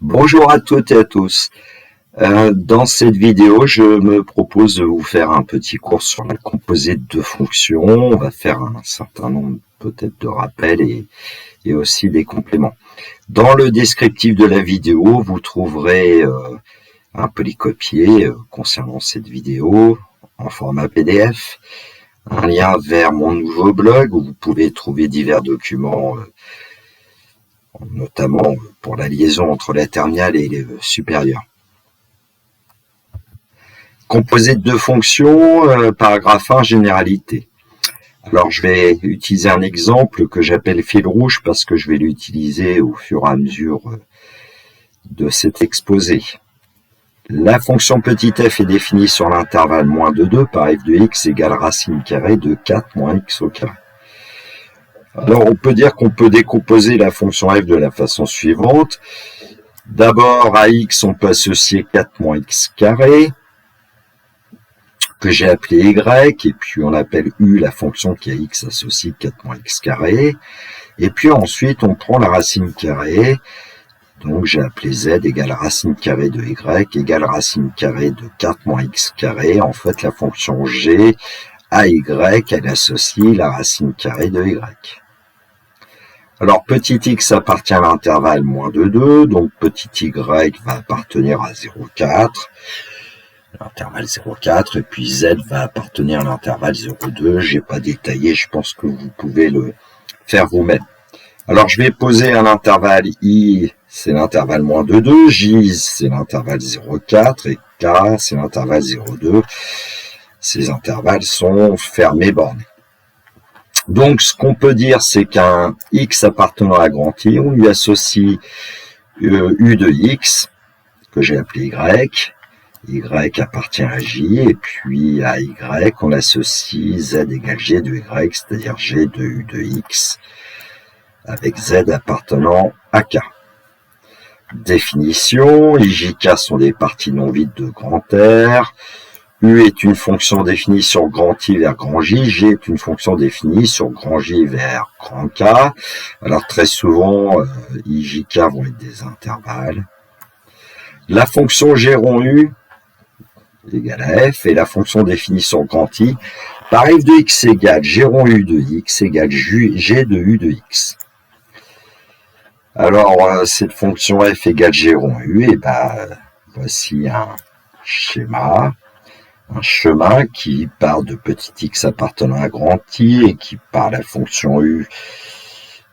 Bonjour à toutes et à tous. Dans cette vidéo, je me propose de vous faire un petit cours sur la composite de fonctions. On va faire un certain nombre peut-être de rappels et aussi des compléments. Dans le descriptif de la vidéo, vous trouverez un polycopier concernant cette vidéo en format PDF, un lien vers mon nouveau blog où vous pouvez trouver divers documents notamment pour la liaison entre la terminale et les supérieurs. Composite de fonctions, paragraphe 1, généralité. Alors je vais utiliser un exemple que j'appelle fil rouge parce que je vais l'utiliser au fur et à mesure de cet exposé. La fonction petit f est définie sur l'intervalle moins de 2 par f de x égale racine carrée de 4 moins x au carré. Alors on peut dire qu'on peut décomposer la fonction f de la façon suivante. D'abord à x on peut associer 4 moins x carré, que j'ai appelé y, et puis on appelle u la fonction qui a x associe 4 moins x carré, et puis ensuite on prend la racine carrée, donc j'ai appelé z égale racine carrée de y égale racine carrée de 4 moins x carré. En fait la fonction g à y, elle associe la racine carrée de y. Alors petit x appartient à l'intervalle moins de 2, donc petit y va appartenir à 0,4, l'intervalle 0,4, et puis z va appartenir à l'intervalle 0,2. J'ai pas détaillé, je pense que vous pouvez le faire vous-même. Alors je vais poser un intervalle i, c'est l'intervalle moins de 2, j c'est l'intervalle 0,4 et k c'est l'intervalle 0,2. Ces intervalles sont fermés bornés. Donc ce qu'on peut dire, c'est qu'un x appartenant à grand I, on lui associe u de x, que j'ai appelé y appartient à j, et puis à y, on associe z égale g de y, c'est-à-dire g de u de x, avec z appartenant à k. Définition, i, j, k sont des parties non vides de grand R. U est une fonction définie sur grand I vers grand J. G est une fonction définie sur grand J vers grand K. Alors très souvent, I, J, K vont être des intervalles. La fonction G rond U égale à F et la fonction définie sur grand I par f de x égale G rond U de x égale G de U de x. Alors cette fonction F égale G rond U, et voici un schéma. Un chemin qui part de petit x appartenant à grand I et qui par la fonction u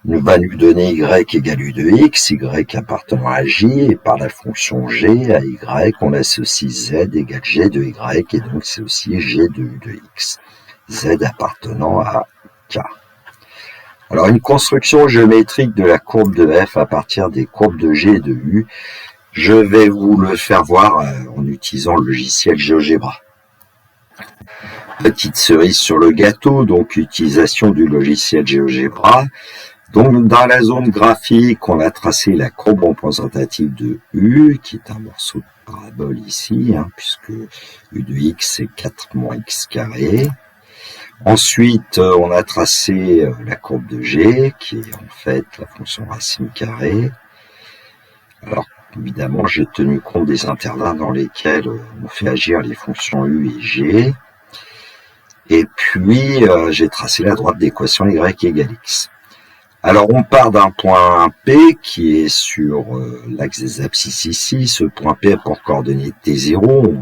va nous donner y égale u de x, y appartenant à j, et par la fonction g à y on associe z égale g de y, et donc c'est aussi g de u de x, z appartenant à k. Alors une construction géométrique de la courbe de f à partir des courbes de g et de u, je vais vous le faire voir en utilisant le logiciel GeoGebra. Petite cerise sur le gâteau, donc utilisation du logiciel GeoGebra. Donc dans la zone graphique, on a tracé la courbe représentative de U, qui est un morceau de parabole ici, puisque U de x c'est 4 moins x carré. Ensuite, on a tracé la courbe de G, qui est en fait la fonction racine carrée. Alors évidemment, j'ai tenu compte des intervalles dans lesquels on fait agir les fonctions U et G. Et puis, j'ai tracé la droite d'équation y égale x. Alors, on part d'un point P qui est sur l'axe des abscisses ici. Ce point P a pour coordonnée T0.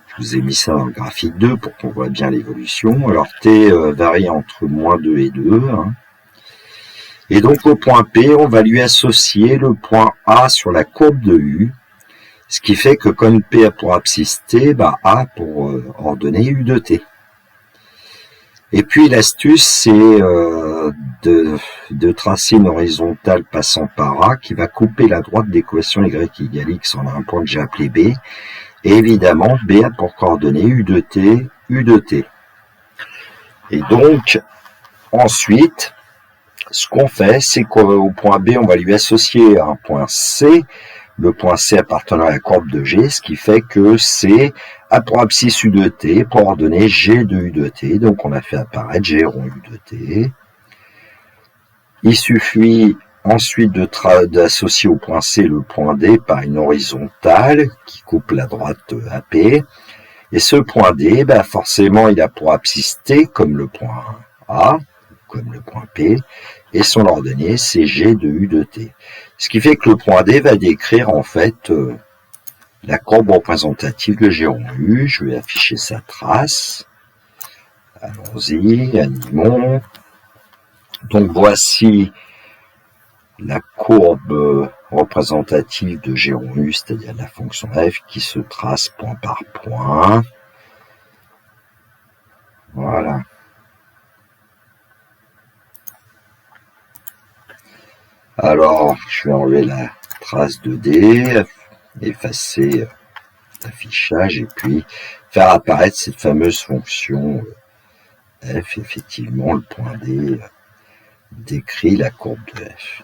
Je vous ai mis ça dans le graphique 2 pour qu'on voit bien l'évolution. Alors, T varie entre moins 2 et 2. Et donc, au point P, on va lui associer le point A sur la courbe de U. Ce qui fait que comme P a pour abscisse T, A pour ordonnée U de T. Et puis l'astuce, c'est de tracer une horizontale passant par A qui va couper la droite d'équation y égale x en un point que j'ai appelé B. Et évidemment, B a pour coordonnée U de T, U de T. Et donc, ensuite, ce qu'on fait, c'est qu'au point B, on va lui associer un point C, le point C appartenant à la courbe de G, ce qui fait que C a pour abscisse U de T, pour ordonner G de U de T. Donc on a fait apparaître G rond U de T. Il suffit ensuite d'associer au point C le point D par une horizontale qui coupe la droite AP. Et ce point D, forcément, il a pour abscisse T comme le point A, comme le point P, et son ordonnée, c'est G de U de T. Ce qui fait que le point D va décrire en fait la courbe représentative de G rond U. Je vais afficher sa trace. Allons-y, animons. Donc voici la courbe représentative de G rond U, c'est-à-dire la fonction f qui se trace point par point. Voilà. Alors, je vais enlever la trace de D, effacer l'affichage et puis faire apparaître cette fameuse fonction f. Effectivement, le point D décrit la courbe de f.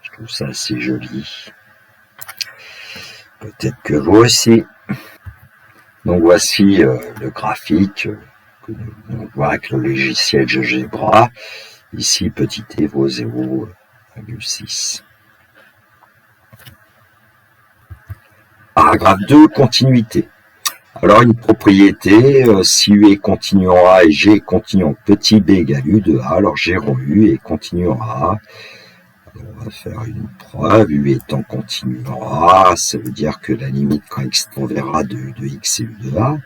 Je trouve ça assez joli. Peut-être que vous aussi. Donc voici le graphique que nous voit avec le logiciel GeoGebra. Ici, petit t vaut 0,6. Paragraphe 2, continuité. Alors une propriété, si U est continu en A et G est continu en petit b égale U de A, alors G rond U est continu en A. Alors on va faire une preuve, U étant continu en A, ça veut dire que la limite quand x tend vers A de U de x est U de A.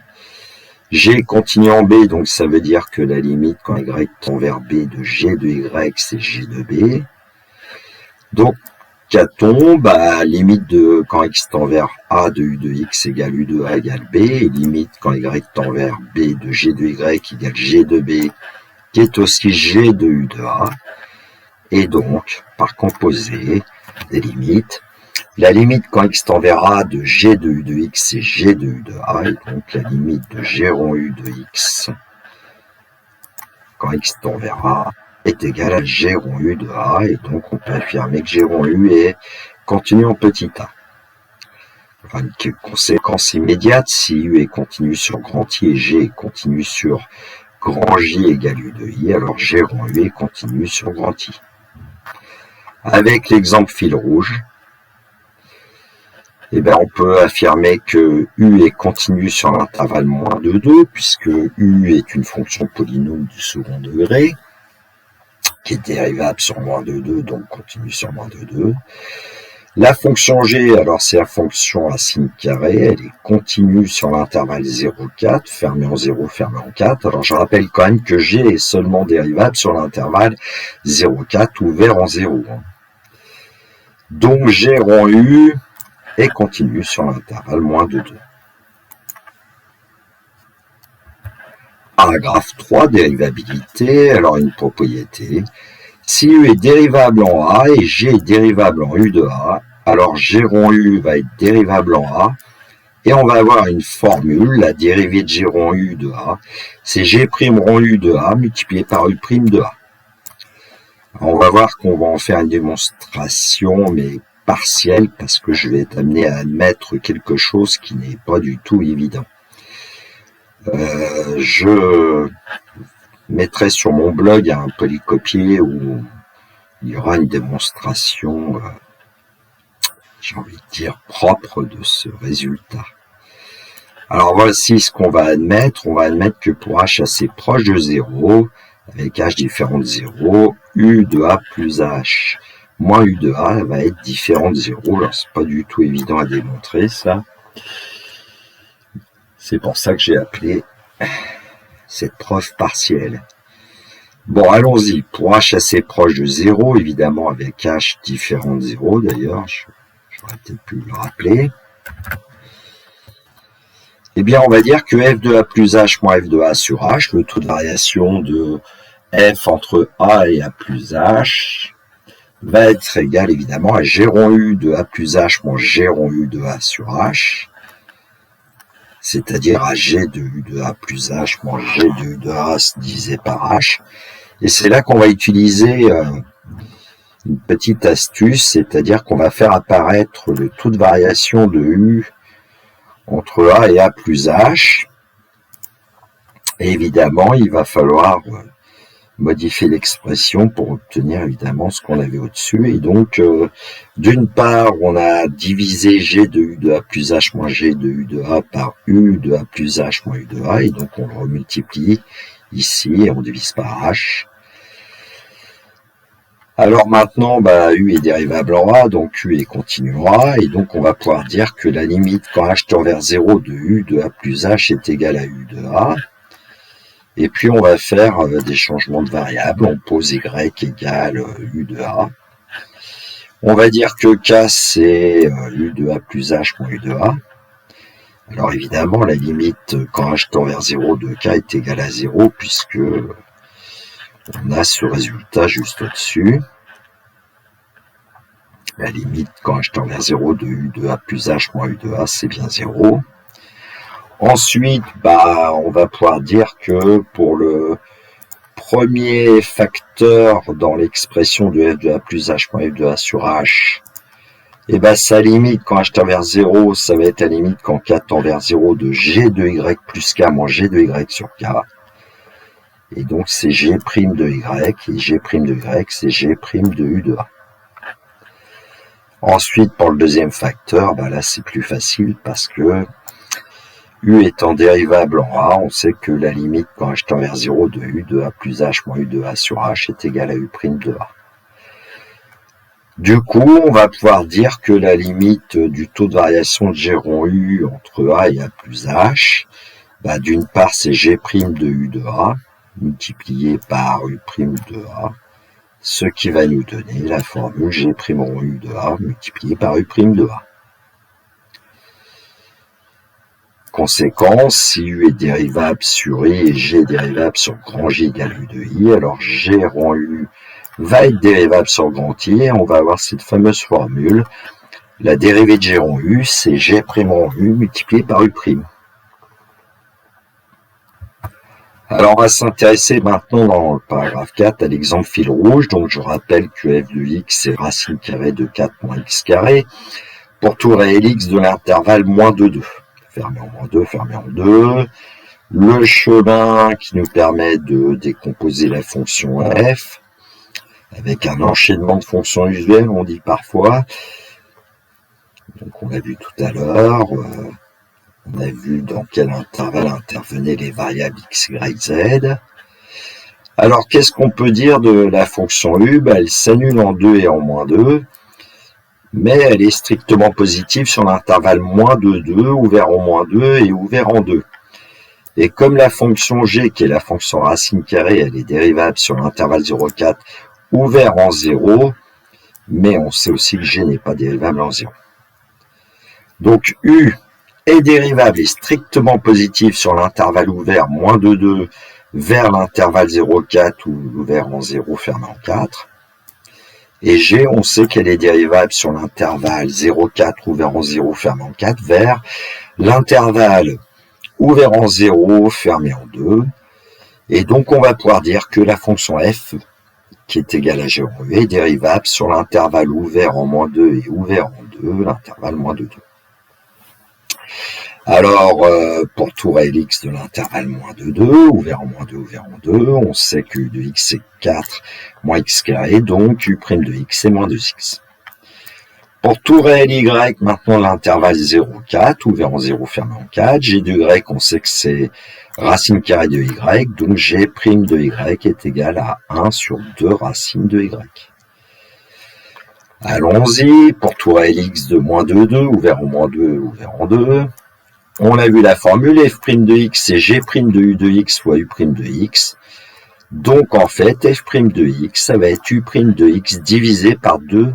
G est continu en B, donc ça veut dire que la limite quand y tend vers B de G de y, c'est G de B. Donc, qu'a-t-on? Limite de quand x tend vers A de U de x égale U de A égale B, et limite quand y tend vers B de G de y égale G de B, qui est aussi G de U de A. Et donc, par composé des limites, la limite quand x tend vers A de G de U de x, c'est G de U de A, et donc la limite de G rond U de x, quand x tend vers A, est égale à G rond U de A, et donc on peut affirmer que G rond U est continu en petit a. Enfin, une conséquence immédiate, si U est continu sur grand I et G est continu sur grand J égale U de I, alors G rond U est continu sur grand I. Avec l'exemple fil rouge, on peut affirmer que U est continu sur l'intervalle moins de 2, puisque U est une fonction polynôme du second degré, qui est dérivable sur moins de 2, donc continue sur moins de 2. La fonction G, alors c'est la fonction à signe carré, elle est continue sur l'intervalle 0,4, fermé en 0, fermé en 4. Alors je rappelle quand même que G est seulement dérivable sur l'intervalle 0,4 ouvert en 0. Donc G rond U est continu sur l'intervalle moins de 2. Paragraphe 3, dérivabilité. Alors une propriété. Si U est dérivable en A et G est dérivable en U de A, alors G rond U va être dérivable en A, et on va avoir une formule, la dérivée de G rond U de A, c'est G' rond U de A multiplié par U' de A. Alors on va voir qu'on va en faire une démonstration, mais partielle, parce que je vais être amené à admettre quelque chose qui n'est pas du tout évident. Je mettrai sur mon blog un polycopier où il y aura une démonstration, j'ai envie de dire, propre de ce résultat. Alors voici ce qu'on va admettre. On va admettre que pour h assez proche de 0, avec h différent de 0, U de A plus H moins U de A va être différent de 0. Alors c'est pas du tout évident à démontrer ça. C'est pour ça que j'ai appelé cette preuve partielle. Bon, allons-y. Pour h assez proche de 0, évidemment avec h différent de 0 d'ailleurs, j'aurais peut-être pu le rappeler. On va dire que f de A plus H moins f de A sur H, le taux de variation de f entre A et A plus H, va être égal évidemment à G rond U de A plus H moins G rond U de A sur H, c'est-à-dire à G de U de A plus H moins G de U de A divisé par H. Et c'est là qu'on va utiliser une petite astuce, c'est-à-dire qu'on va faire apparaître le taux de variation de U entre A et A plus H. Et évidemment, il va falloir modifier l'expression pour obtenir évidemment ce qu'on avait au-dessus. Et donc, d'une part, on a divisé G de U de A plus H moins G de U de A par U de A plus H moins U de A. Et donc, on le remultiplie ici et on divise par H. Alors maintenant, U est dérivable en A, donc U est continu en A, et donc on va pouvoir dire que la limite quand H tend vers 0 de U de A plus H est égale à U de A. Et puis on va faire des changements de variables, on pose Y égale U de A. On va dire que K c'est U de A plus H moins U de A. Alors évidemment, la limite quand H tend vers 0 de K est égale à 0, puisque on a ce résultat juste au-dessus. La limite quand H tend vers 0 de U de A plus H moins U de A, c'est bien 0. Ensuite, on va pouvoir dire que pour le premier facteur dans l'expression de F de A plus H moins F de A sur H, sa limite quand H tend vers 0, ça va être la limite quand K tend vers 0 de G de Y plus K moins G de Y sur K. Et donc, c'est G' de Y, et G' de Y, c'est G' de U de A. Ensuite, pour le deuxième facteur, là, c'est plus facile parce que U étant dérivable en A, on sait que la limite quand H tend vers 0 de U de A plus H moins U de A sur H est égale à U' de A. Du coup, on va pouvoir dire que la limite du taux de variation de G rond U entre A et A plus H, d'une part, c'est G' de U de A, multiplié par U' de A, ce qui va nous donner la formule G' rond U de A multiplié par U' de A. Conséquence, si U est dérivable sur I et G est dérivable sur grand J égale U de I, alors G rond U va être dérivable sur grand I et on va avoir cette fameuse formule. La dérivée de G rond U, c'est G' rond U multiplié par U'. Alors on va s'intéresser maintenant dans le paragraphe 4 à l'exemple fil rouge. Donc je rappelle que f de x c'est racine carrée de 4 moins x carré pour tout réel x de l'intervalle moins de 2. Fermé en moins 2, fermé en 2. Le chemin qui nous permet de décomposer la fonction f avec un enchaînement de fonctions usuelles, on dit parfois. Donc on l'a vu tout à l'heure. On a vu dans quel intervalle intervenaient les variables x, y, z. Alors, qu'est-ce qu'on peut dire de la fonction u? Elle s'annule en 2 et en moins 2, mais elle est strictement positive sur l'intervalle moins de 2, ouvert en moins 2 et ouvert en 2. Et comme la fonction g, qui est la fonction racine carrée, elle est dérivable sur l'intervalle 0,4, ouvert en 0, mais on sait aussi que g n'est pas dérivable en 0. Donc, u est dérivable et strictement positive sur l'intervalle ouvert moins de 2 vers l'intervalle 0,4 ou ouvert en 0 fermé en 4. Et G, on sait qu'elle est dérivable sur l'intervalle 0,4 ouvert en 0 fermé en 4 vers l'intervalle ouvert en 0 fermé en 2. Et donc on va pouvoir dire que la fonction f, qui est égale à G rond U, est dérivable sur l'intervalle ouvert en moins 2 et ouvert en 2, l'intervalle moins de 2. Alors, pour tout réel x de l'intervalle moins de 2, ouvert en moins 2, ouvert en 2, on sait que u de x c'est 4 moins x carré, donc u' de x c'est moins 2x. Pour tout réel y, maintenant l'intervalle 0,4, ouvert en 0, fermé en 4, g de y, on sait que c'est racine carrée de y, donc g' de y est égal à 1 sur 2 racines de y. Allons-y, pour tout réel x de moins 2, ouvert en moins 2, ouvert en 2, on a vu la formule, f' de x, c'est g' de u de x fois u' de x. Donc, en fait, f' de x, ça va être u' de x divisé par 2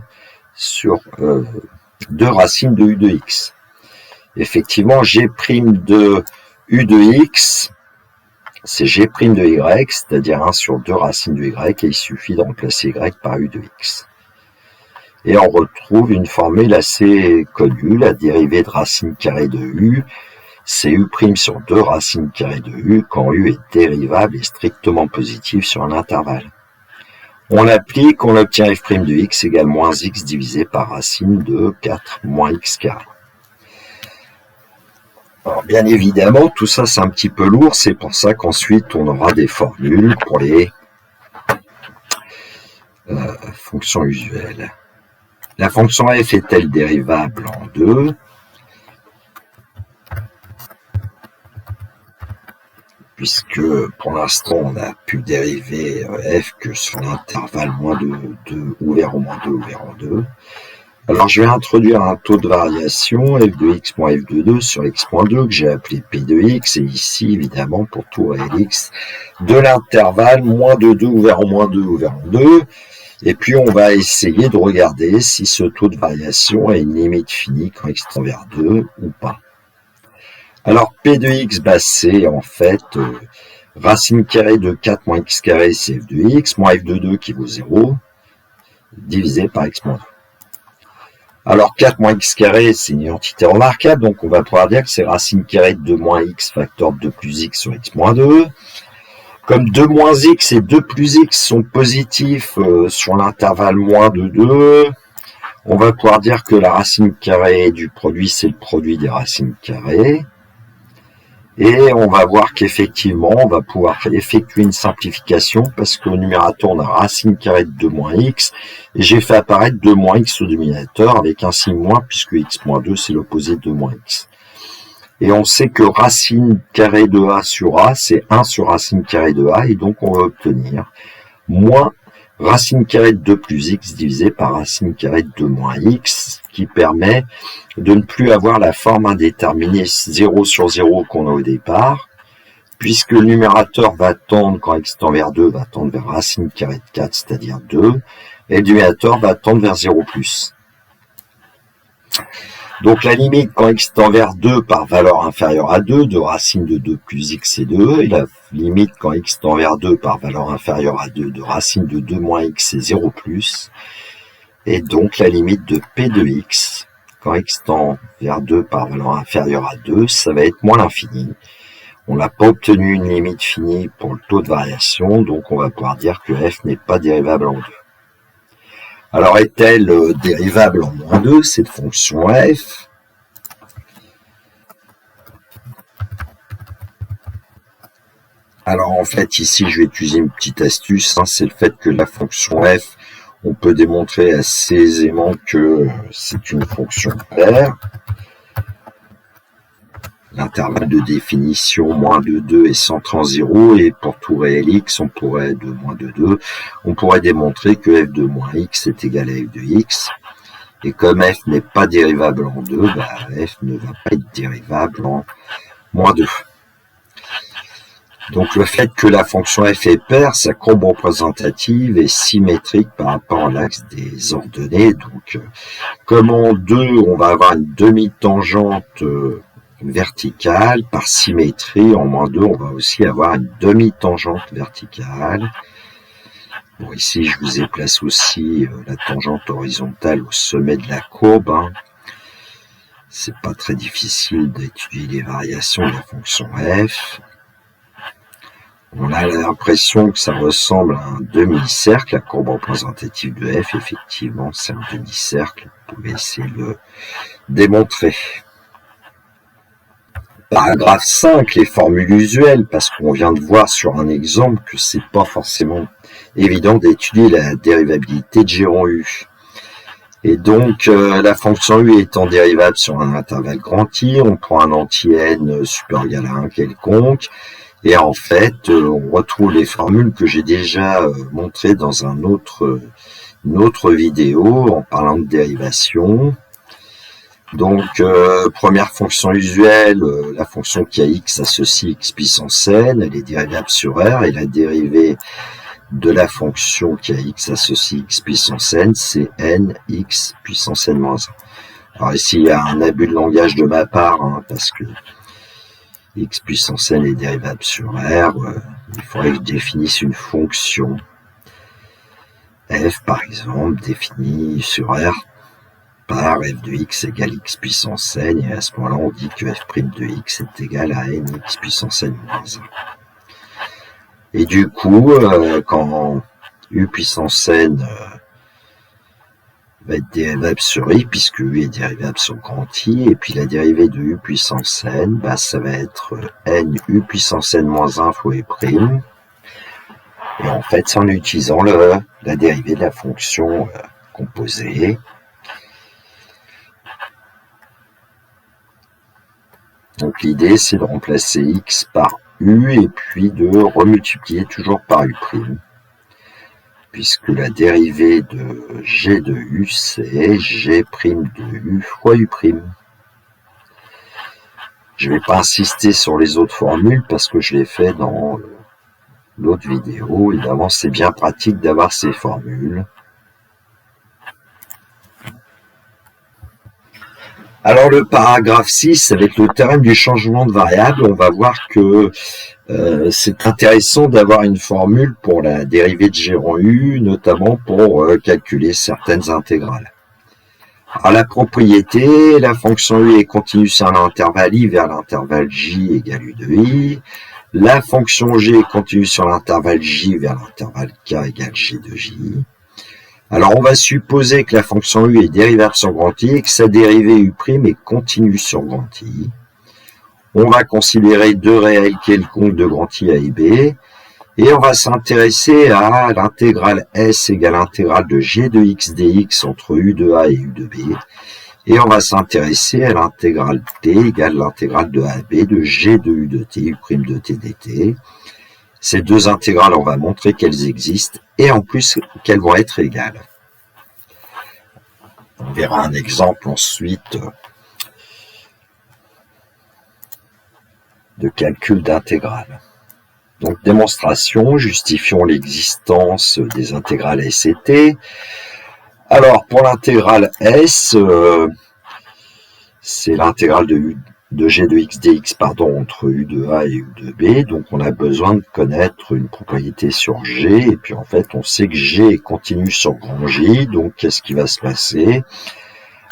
sur 2 racines de u de x. Effectivement, g' de u de x, c'est g' de y, c'est-à-dire 1 sur 2 racines de y, et il suffit de remplacer y par u de x. Et on retrouve une formule assez connue, la dérivée de racine carrée de u, c'est u' sur 2 racines carrées de u quand u est dérivable et strictement positif sur un intervalle. On l'applique, on obtient f' de x égale moins x divisé par racine de 4 moins x carré. Alors bien évidemment, tout ça c'est un petit peu lourd, c'est pour ça qu'ensuite on aura des formules pour les fonction usuelle. La fonction f est-elle dérivable en 2 ? Puisque pour l'instant on a pu dériver f que sur l'intervalle moins 2 ouvert au moins 2 ouvert en 2. Alors je vais introduire un taux de variation f de x moins f de 2 sur x moins 2 que j'ai appelé p de x, et ici évidemment pour tout réel x de l'intervalle moins de 2 ouvert en moins 2 ouvert en 2. Et puis on va essayer de regarder si ce taux de variation a une limite finie quand x tend vers 2 ou pas. Alors p de x, c'est en fait racine carrée de 4 moins x carré, c'est f de x, moins f de 2 qui vaut 0, divisé par x moins 2. Alors 4 moins x carré, c'est une identité remarquable, donc on va pouvoir dire que c'est racine carrée de 2 moins x facteur de 2 plus x sur x moins 2. Comme 2 moins x et 2 plus x sont positifs sur l'intervalle moins de 2, on va pouvoir dire que la racine carrée du produit, c'est le produit des racines carrées. Et on va voir qu'effectivement, on va pouvoir effectuer une simplification parce qu'au numérateur, on a racine carrée de 2 moins x. Et j'ai fait apparaître 2 moins x au dénominateur avec un signe moins puisque x moins 2, c'est l'opposé de 2 moins x. Et on sait que racine carrée de a sur a, c'est 1 sur racine carrée de a. Et donc, on va obtenir moins racine carrée de 2 plus x divisé par racine carrée de 2 moins x, qui permet de ne plus avoir la forme indéterminée 0 sur 0 qu'on a au départ, puisque le numérateur va tendre, quand x tend vers 2, va tendre vers racine carrée de 4, c'est-à-dire 2, et le numérateur va tendre vers 0 plus. Donc la limite quand x tend vers 2 par valeur inférieure à 2 de racine de 2 plus x c'est 2, et la limite quand x tend vers 2 par valeur inférieure à 2 de racine de 2 moins x c'est 0 plus, et donc la limite de p de x quand x tend vers 2 par valeur inférieure à 2, ça va être moins l'infini. On n'a pas obtenu une limite finie pour le taux de variation, donc on va pouvoir dire que f n'est pas dérivable en 2. Alors, est-elle dérivable en moins 2, cette fonction f? Alors, en fait, ici, je vais utiliser une petite astuce, c'est le fait que la fonction f, on peut démontrer assez aisément que c'est une fonction paire. L'intervalle de définition moins de 2 est centrant 0, et pour tout réel x, on pourrait de moins de 2, on pourrait démontrer que f de moins x est égal à f de x, et comme f n'est pas dérivable en 2, f ne va pas être dérivable en moins 2. Donc le fait que la fonction f est paire, sa courbe représentative est symétrique par rapport à l'axe des ordonnées, donc comme en 2, on va avoir une demi-tangente verticale, par symétrie, en moins 2, on va aussi avoir une demi-tangente verticale. Bon, ici, je vous ai placé aussi la tangente horizontale au sommet de la courbe. C'est pas très difficile d'étudier les variations de la fonction f. On a l'impression que ça ressemble à un demi-cercle, la courbe représentative de f. Effectivement, c'est un demi-cercle. Vous pouvez essayer de le démontrer. Paragraphe 5, les formules usuelles, parce qu'on vient de voir sur un exemple que c'est pas forcément évident d'étudier la dérivabilité de Géron U. Et donc, la fonction U étant dérivable sur un intervalle grand I, on prend un entier n supérieur égal à 1 quelconque, et en fait, on retrouve les formules que j'ai déjà montrées dans une autre vidéo en parlant de dérivation. Donc, première fonction usuelle, la fonction qui a x associe x puissance n, elle est dérivable sur r, et la dérivée de la fonction qui a x associe x puissance n, c'est n x puissance n moins 1. Alors ici, il y a un abus de langage de ma part, parce que x puissance n est dérivable sur r, il faudrait que je définisse une fonction f, par exemple, définie sur r, par f de x égale x puissance n, et à ce moment-là, on dit que f' de x est égal à n x puissance n moins 1. Et du coup, quand u puissance n va être dérivable sur i, puisque u est dérivable sur grand I, et puis la dérivée de u puissance n, ça va être n u puissance n moins 1 fois u'. Et en fait, c'est en utilisant la dérivée de la fonction composée. Donc l'idée, c'est de remplacer x par u et puis de remultiplier toujours par u', puisque la dérivée de g de u, c'est g' de u fois u'. Je ne vais pas insister sur les autres formules parce que je l'ai fait dans l'autre vidéo. Évidemment, c'est bien pratique d'avoir ces formules. Alors le paragraphe 6, avec le théorème du changement de variable, on va voir que c'est intéressant d'avoir une formule pour la dérivée de g rond u, notamment pour calculer certaines intégrales. Alors la propriété, la fonction u est continue sur l'intervalle i vers l'intervalle j égale u de i. La fonction g est continue sur l'intervalle j vers l'intervalle k égale g de j. Alors on va supposer que la fonction u est dérivable sur grand I et que sa dérivée u' est continue sur grand I. On va considérer deux réels quelconques de grand I, a et b. Et on va s'intéresser à l'intégrale S égale l'intégrale de g de x dx entre u de a et u de b. Et on va s'intéresser à l'intégrale t égale l'intégrale de a à b de g de u de t, u' de t dt. Ces deux intégrales, on va montrer qu'elles existent et en plus qu'elles vont être égales. On verra un exemple ensuite de calcul d'intégrale. Donc, démonstration, justifions l'existence des intégrales S et T. Alors, pour l'intégrale S, c'est l'intégrale de g de x dx entre u de a et u de b. Donc, on a besoin de connaître une propriété sur g. Et puis, en fait, on sait que g est continu sur grand J. Donc, qu'est-ce qui va se passer?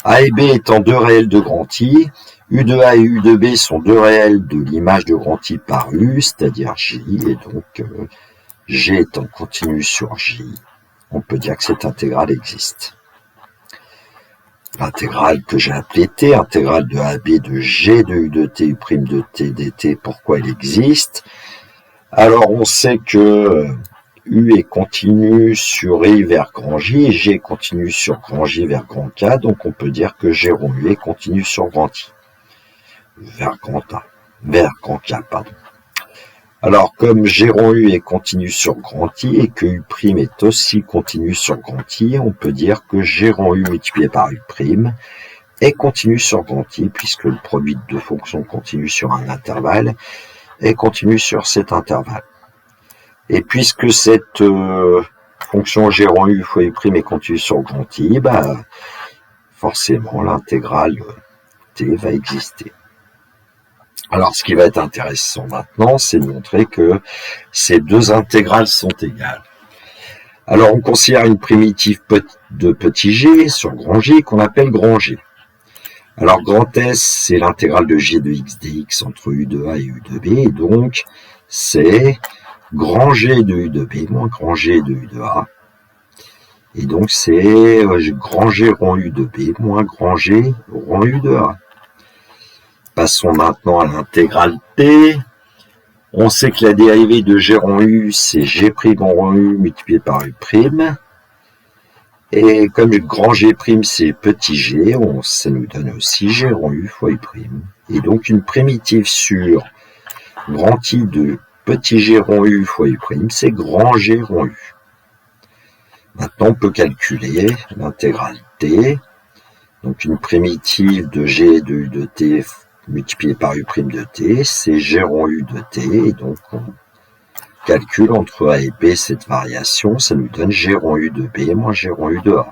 A et B étant deux réels de grand I, U de A et U de B sont deux réels de l'image de grand I par U, c'est-à-dire J, et donc G étant continu sur J, on peut dire que cette intégrale existe. L'intégrale que j'ai appelée T, intégrale de A à B de G de U de T, U' de T dt, pourquoi elle existe? Alors on sait que U est continu sur I vers grand J et G est continu sur grand J vers grand K, donc on peut dire que G rond U est continu sur grand I, vers grand K, pardon. Alors comme G rond U est continu sur grand I et que U' est aussi continu sur grand I, on peut dire que G rond U multiplié par U' est continu sur grand I, puisque le produit de deux fonctions continues sur un intervalle est continu sur cet intervalle. Et puisque cette fonction g rond u fois u' est continue sur grand I, forcément l'intégrale t va exister. Alors ce qui va être intéressant maintenant, c'est de montrer que ces deux intégrales sont égales. Alors on considère une primitive de petit g sur grand J qu'on appelle grand G. Alors grand S, c'est l'intégrale de g de x dx entre u de a et u de b, et donc c'est grand G de U de B moins grand G de U de A. Et donc, c'est grand G rond U de B moins grand G rond U de A. Passons maintenant à l'intégrale T. On sait que la dérivée de G rond U, c'est G' rond U multiplié par U'. Et comme grand G', c'est petit g, ça nous donne aussi G rond U fois U'. Et donc, une primitive sur grand I de petit g rond u fois u', c'est grand G rond u. Maintenant, on peut calculer l'intégrale t. Donc, une primitive de g de u de t multipliée par u' de t, c'est g rond u de t. Et donc, on calcule entre a et b cette variation. Ça nous donne g rond u de b moins g rond u de a.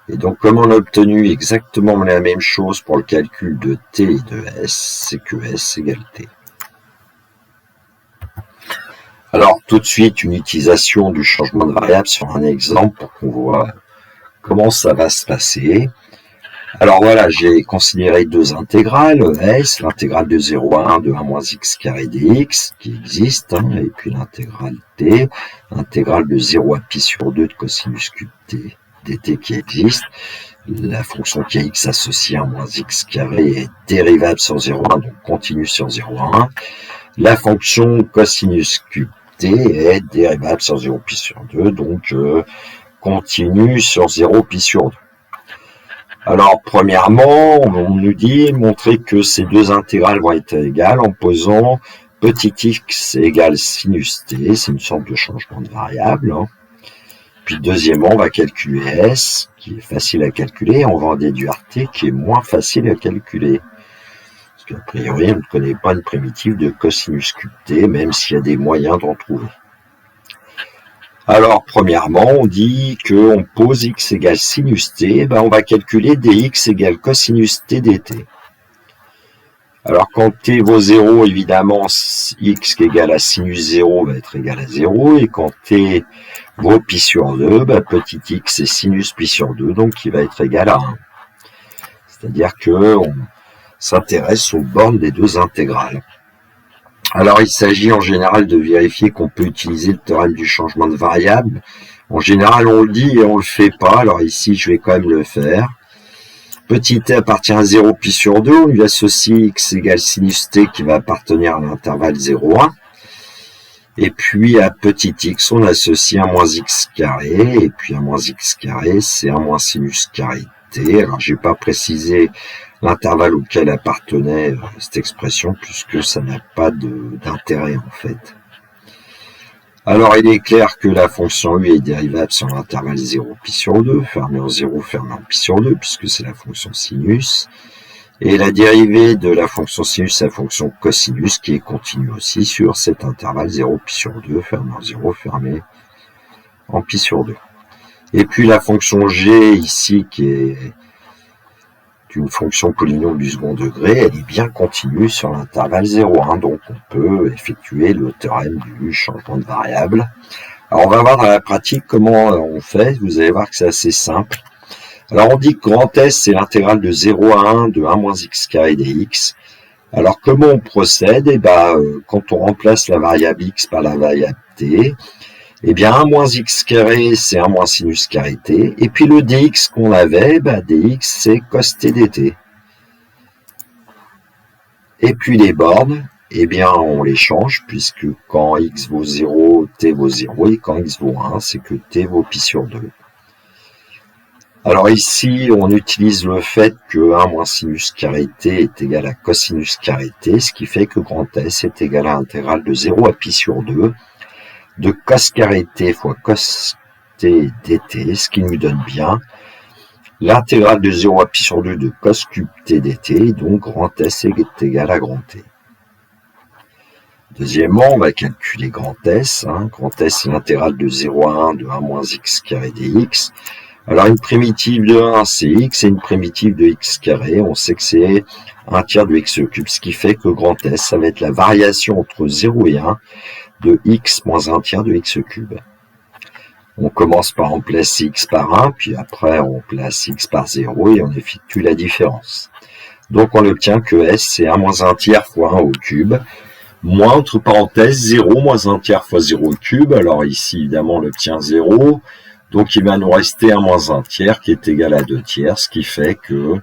Et donc, comme on a obtenu exactement la même chose pour le calcul de t et de s, c'est que s égale t. Alors, tout de suite, une utilisation du changement de variable sur un exemple pour qu'on voit comment ça va se passer. Alors voilà, j'ai considéré deux intégrales, S, l'intégrale de 0 à 1 de 1 moins x carré dx, qui existe, et puis l'intégrale t, l'intégrale de 0 à pi sur 2 de cosinus cube t dt qui existe. La fonction qui a x associée à 1 moins x carré est dérivable sur 0,1, donc continue sur 0,1. La fonction cosinus cube t est dérivable sur 0 pi sur 2, donc continue sur 0 pi sur 2. Alors, premièrement, on nous dit montrer que ces deux intégrales vont être égales en posant petit x égale sinus t, c'est une sorte de changement de variable. Hein. Puis deuxièmement, on va calculer s, qui est facile à calculer, on va en déduire t, qui est moins facile à calculer. Parce qu'a priori, on ne connaît pas une primitive de cosinus cube t, même s'il y a des moyens d'en trouver. Alors, premièrement, on dit qu'on pose x égale sinus t, on va calculer dx égale cosinus t dt. Alors, quand t vaut 0, évidemment, x qui est égal à sinus 0 va être égal à 0, et quand t vaut pi sur 2, petit x c'est sinus pi sur 2, donc il va être égal à 1. C'est-à-dire qu'on s'intéresse aux bornes des deux intégrales. Alors, il s'agit en général de vérifier qu'on peut utiliser le théorème du changement de variable. En général, on le dit et on le fait pas. Alors ici, je vais quand même le faire. Petit t appartient à 0 pi sur 2. On lui associe x égale sinus t qui va appartenir à l'intervalle 0,1. Et puis, à petit x, on associe 1 moins x carré. Et puis, 1 moins x carré, c'est 1 moins sinus carré t. Alors, je n'ai pas précisé l'intervalle auquel appartenait cette expression, puisque ça n'a pas d'intérêt en fait. Alors il est clair que la fonction u est dérivable sur l'intervalle 0 pi sur 2, fermé en 0, fermé en pi sur 2, puisque c'est la fonction sinus. Et la dérivée de la fonction sinus, c'est la fonction cosinus, qui est continue aussi sur cet intervalle 0 pi sur 2, fermé en 0, fermé en pi sur 2. Et puis la fonction g ici, qui est une fonction polynomiale du second degré, elle est bien continue sur l'intervalle 0,1, donc on peut effectuer le théorème du changement de variable. Alors on va voir dans la pratique comment on fait, vous allez voir que c'est assez simple. Alors on dit que grand S c'est l'intégrale de 0 à 1 de 1 moins x carré dx. Alors comment on procède? Quand on remplace la variable x par la variable t, 1 moins x carré, c'est 1 moins sinus carré t. Et puis le dx qu'on avait, dx, c'est cos t dt. Et puis les bornes, on les change, puisque quand x vaut 0, t vaut 0. Et quand x vaut 1, c'est que t vaut pi sur 2. Alors ici, on utilise le fait que 1 moins sinus carré t est égal à cosinus carré t, ce qui fait que grand S est égal à l'intégrale de 0 à pi sur 2. De cos carré t fois cos t dt, ce qui nous donne bien l'intégrale de 0 à pi sur 2 de cos cube t dt, donc grand S est égal à grand T. Deuxièmement, on va calculer grand S. Grand S, c'est l'intégrale de 0 à 1 de 1 moins x carré dx. Alors, une primitive de 1, c'est x, et une primitive de x carré, on sait que c'est 1 tiers de x cube, ce qui fait que grand S, ça va être la variation entre 0 et 1 de x moins 1 tiers de x cube. On commence par remplacer x par 1, puis après on place x par 0 et on effectue la différence. Donc on obtient que S c'est 1 moins 1 tiers fois 1 au cube, moins entre parenthèses 0 moins 1 tiers fois 0 au cube. Alors ici évidemment on obtient 0, donc il va nous rester 1 moins 1 tiers qui est égal à 2 tiers, ce qui fait que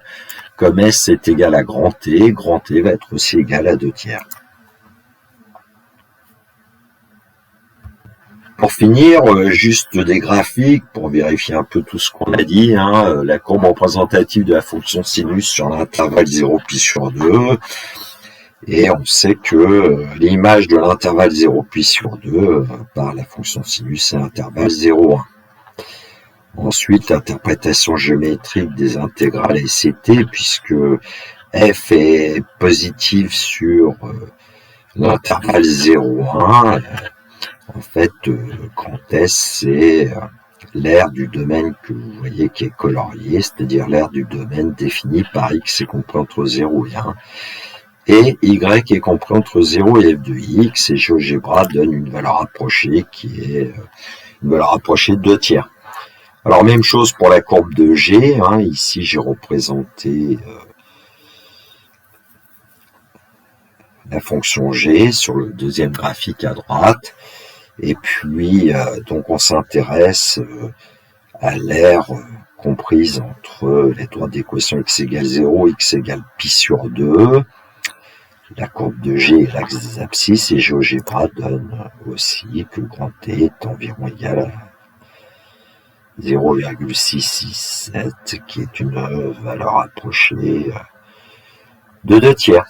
comme S est égal à grand T va être aussi égal à 2 tiers. Pour finir, juste des graphiques pour vérifier un peu tout ce qu'on a dit. La courbe représentative de la fonction sinus sur l'intervalle 0 pi sur 2. Et on sait que l'image de l'intervalle 0 pi sur 2 par la fonction sinus, c'est l'intervalle 0,1. Ensuite, l'interprétation géométrique des intégrales SCT, puisque f est positive sur l'intervalle 0,1. En fait, grand S, c'est l'aire du domaine que vous voyez qui est colorié, c'est-à-dire l'aire du domaine défini par x est compris entre 0 et 1, et y est compris entre 0 et f de x, et GeoGebra donne une valeur approchée qui est une valeur approchée de 2 tiers. Alors, même chose pour la courbe de G, ici j'ai représenté la fonction G sur le deuxième graphique à droite. Et puis, donc on s'intéresse à l'aire comprise entre les droites d'équation x égale 0, x égale pi sur 2. La courbe de G est l'axe des abscisses et GeoGebra donne aussi que grand T est environ égal à 0,667, qui est une valeur approchée de 2/3.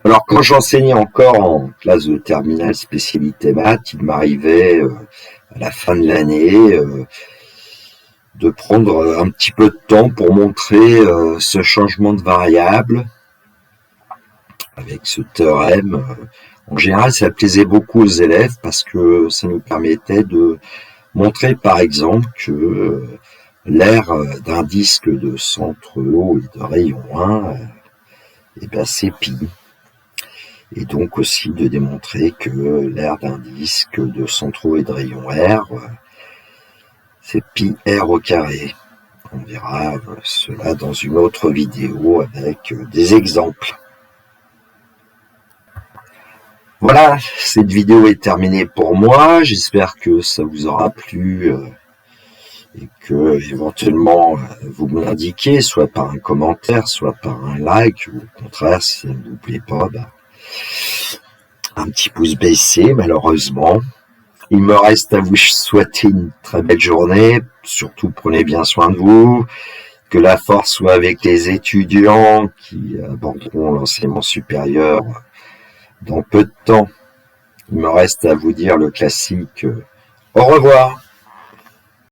Alors quand j'enseignais encore en classe de terminale spécialité maths, il m'arrivait à la fin de l'année de prendre un petit peu de temps pour montrer ce changement de variable avec ce théorème. En général, ça plaisait beaucoup aux élèves parce que ça nous permettait de montrer par exemple que l'aire d'un disque de centre O et de rayon 1, c'est pi. Et donc aussi de démontrer que l'aire d'un disque de centre O et de rayon R, c'est pi r au carré. On verra cela dans une autre vidéo avec des exemples. Voilà, cette vidéo est terminée pour moi. J'espère que ça vous aura plu et que éventuellement vous me l'indiquez, soit par un commentaire, soit par un like, ou au contraire, si ça ne vous plaît pas, un petit pouce baissé, malheureusement. Il me reste à vous souhaiter une très belle journée. Surtout, prenez bien soin de vous. Que la force soit avec les étudiants qui aborderont l'enseignement supérieur dans peu de temps. Il me reste à vous dire le classique. Au revoir.